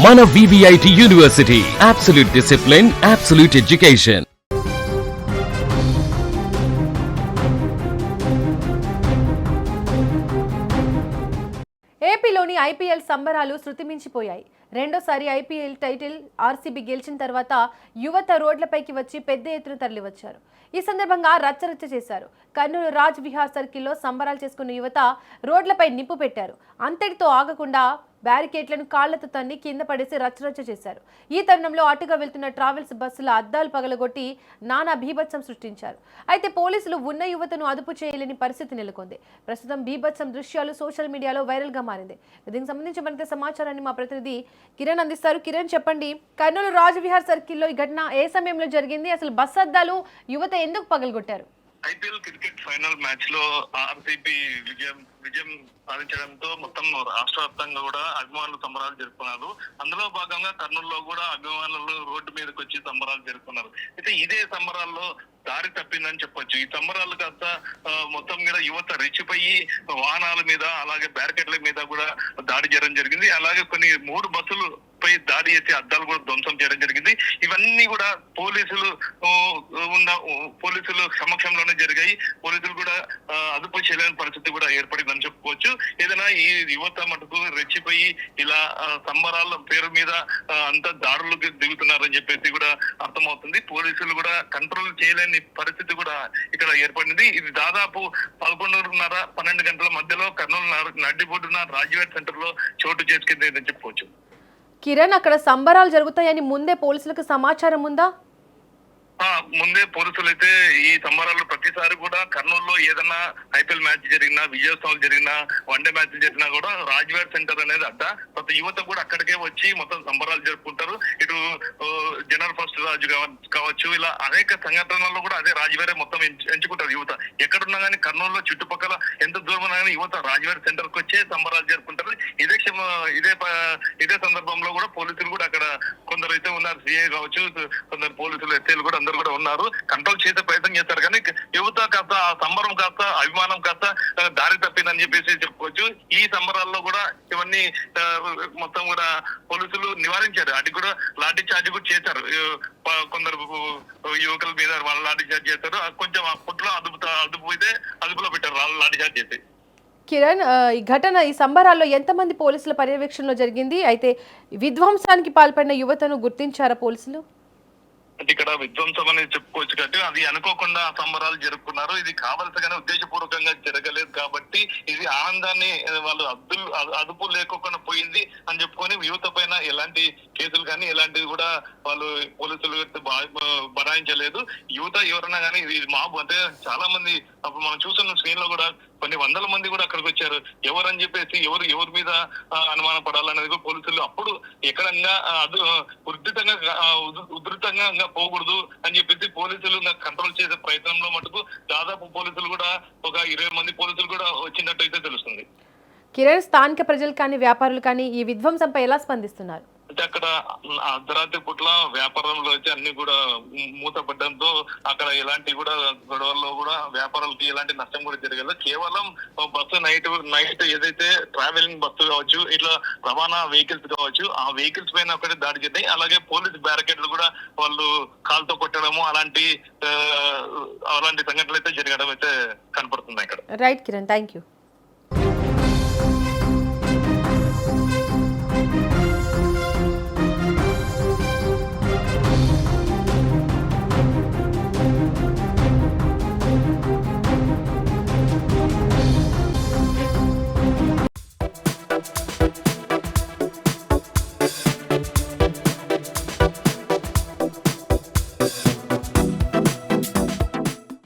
మన VVIT university, absolute discipline, absolute education. ఏపీలోని IPL సంబరాలు శృతిమించిపోయాయి. రెండోసారి ఐపీఎల్ టైటిల్ ఆర్సీబీ గెలిచిన తర్వాత యువత రోడ్లపైకి వచ్చి పెద్ద ఎత్తున తరలివచ్చారు. ఈ సందర్భంగా రచ్చరచ్చ చేశారు. కర్నూలు రాజ్ విహార్ సర్కిల్లో సంబరాలు చేసుకున్న యువత రోడ్లపై నిప్పు పెట్టారు. అంతటితో ఆగకుండా బ్యారికేడ్లను కాళ్లతో తన్ని కింద పడేసి రచ్చరచ్చ చేశారు. ఈ తరుణంలో అటుగా వెళ్తున్న ట్రావెల్స్ బస్సుల అద్దాలు పగలగొట్టి నానా బీభత్సం సృష్టించారు. అయితే పోలీసులు ఉన్న యువతను అదుపు చేయలేని పరిస్థితి నెలకొంది. ప్రస్తుతం బీభత్సం దృశ్యాలు సోషల్ మీడియాలో వైరల్ గా మారింది. దీనికి సంబంధించి మరింత సమాచారాన్ని మా ప్రతినిధి కిరణ్ అందిస్తారు. కిరణ్, చెప్పండి, కర్నూలు రాజ్ విహార్ సర్కిల్లో ఈ ఘటన ఏ సమయంలో జరిగింది? అసలు బస్సు అద్దాలు యువత ఎందుకు పగలగొట్టారు? ఐపీఎల్ క్రికెట్ ఫైనల్ మ్యాచ్ లో ఆర్సీబీ విజయం సాధించడంతో మొత్తం రాష్ట్ర వ్యాప్తంగా కూడా అభిమానులు సంబరాలు జరుపుకున్నారు. అందులో భాగంగా కర్నూలులో కూడా అభిమానులు రోడ్డు మీదకి వచ్చి సంబరాలు జరుపుకున్నారు. అయితే ఇదే సంబరాల్లో దారి తప్పిందని చెప్పొచ్చు. ఈ సంబరాలు కాస్త మొత్తం మీద యువత రెచ్చిపోయి వాహనాల మీద అలాగే బ్యారికేడ్ల మీద కూడా దాడి చేయడం జరిగింది. అలాగే కొన్ని 3 బస్సులు పై దాడి చేసి అద్దాలు కూడా ధ్వంసం చేయడం జరిగింది. ఇవన్నీ కూడా పోలీసులు సమక్షంలోనే జరిగాయి. పోలీసులు కూడా అదుపు చేయలేని పరిస్థితి కూడా ఏర్పడిందని చెప్పుకోవచ్చు. ఏదైనా ఈ యువత మటుకు రెచ్చిపోయి ఇలా సంబరాల పేరు మీద అంత దాడులకు దిగుతున్నారని చెప్పేసి కూడా అర్థమవుతుంది. పోలీసులు కూడా కంట్రోల్ చేయలేని పరిస్థితి కూడా ఇక్కడ ఏర్పడింది. ఇది దాదాపు 11:30, 12 గంటల మధ్యలో కర్నూలు నడ్డిబొడ్డున రాజ్యవేట్ సెంటర్ లో చోటు చేసుకుందని చెప్పుకోవచ్చు. కిరణ్, అక్కడ సంబరాలు జరుగుతాయని ముందే పోలీసులకు సమాచారం ఉందా? ముందే పోలీసులు అయితే ఈ సంబరాలు ప్రతిసారి కూడా కర్నూలులో ఏదైనా ఐపీఎల్ మ్యాచ్ జరిగినా, విజయోత్సవాలు జరిగినా, వన్డే మ్యాచ్ జరిగినా కూడా రాజ్వేర్ సెంటర్ అనేది ప్రతి యువత కూడా అక్కడికే వచ్చి మొత్తం సంబరాలు జరుపుకుంటారు. ఇటు జనరల్ ఫస్ట్ రాజు కావచ్చు, ఇలా అనేక సంఘటనల్లో కూడా అదే రాజ్వేరే మొత్తం ఎంచుకుంటారు యువత. ఎక్కడున్నా కానీ కర్నూలులో చుట్టుపక్కల ఎంత దూరం ఉన్నా కానీ యువత రాజ్వేర్ సెంటర్ కి వచ్చే సంబరాలు జరుపుకుంటారు. ఇదే సందర్భంలో కూడా పోలీసులు కూడా అక్కడ కొందరు అయితే ఉన్నారు. సిఐ కావచ్చు, కొందరు పోలీసులు ఎస్ఐలు కూడా అందరూ కూడా ఉన్నారు. కంట్రోల్ చేసే ప్రయత్నం చేస్తారు. కానీ యువత కాస్త ఆ సంబరం కాస్త అభిమానం కాస్త దారి తప్పిందని చెప్పేసి చెప్పుకోవచ్చు. ఈ సంబరాల్లో కూడా ఇవన్నీ మొత్తం కూడా పోలీసులు నివారించారు. అది కూడా లాఠీ చార్జ్ కూడా చేశారు. కొందరు యువకుల మీద వాళ్ళు లాఠీ చార్జ్ చేశారు. కొంచెం అప్పట్లో అదుపులో పెట్టారు వాళ్ళు లాఠీ చార్జ్ చేసి. కిరణ్, ఈ ఘటన, ఈ సంబరాల్లో ఎంతమంది పోలీసుల పర్యవేక్షణలో జరిగింది? అయితే విధ్వంసానికి పాల్పడిన యువతను గుర్తించారా పోలీసులు? అంటే ఇక్కడ విధ్వంసం అనేది చెప్పుకోవచ్చు కాబట్టి అది అనుకోకుండా సంబరాలు జరుపుకున్నారు. ఇది కావలసిగానే ఉద్దేశపూర్వకంగా జరగలేదు కాబట్టి ఇది ఆనందాన్ని వాళ్ళు అదుపు లేకుండా పోయింది అని చెప్పుకొని యువత పైన ఎలాంటి కేసులు కానీ ఎలాంటివి కూడా వాళ్ళు పోలీసులు బనాయించలేదు. యువత ఎవరన్నా కానీ ఇది మాబు అంటే చాలా మంది అప్పుడు మనం చూస్తున్న స్క్రీన్ లో కూడా కొన్ని వందల మంది కూడా అక్కడికి వచ్చారు. ఎవరని చెప్పేసి ఎవరి మీద అనుమానం పడాలనేది పోలీసులు అప్పుడు ఎక్కడంగా ఉధృతంగా పోకూడదు అని చెప్పేసి పోలీసులు కంట్రోల్ చేసే ప్రయత్నంలో మటుకు దాదాపు పోలీసులు కూడా ఒక 20 మంది పోలీసులు కూడా వచ్చినట్టు అయితే తెలుస్తుంది. కిరణ్, స్థానిక ప్రజలు కానీ వ్యాపారులు కానీ ఈ విధ్వంసంపై ఎలా స్పందిస్తున్నారు? అంటే అక్కడ అర్ధరాత్రి పూట్ల వ్యాపారంలో అయితే అన్ని కూడా మూతపడడంతో అక్కడ ఎలాంటి కూడా గొడవల్లో కూడా వ్యాపారాలకి ఎలాంటి నష్టం కూడా జరగదు. కేవలం బస్సు నైట్ ఏదైతే ట్రావెలింగ్ బస్సు కావచ్చు, ఇట్లా రవాణా వెహికల్స్ కావచ్చు, ఆ వెహికల్స్ పైన ఒకటి దాడి జరిగాయి. అలాగే పోలీస్ బ్యారికేడ్లు కూడా వాళ్ళు కాల్తో కొట్టడము అలాంటి సంఘటనలు అయితే జరగడం అయితే కనపడుతున్నాయి ఇక్కడ. Right Kiran, thank you.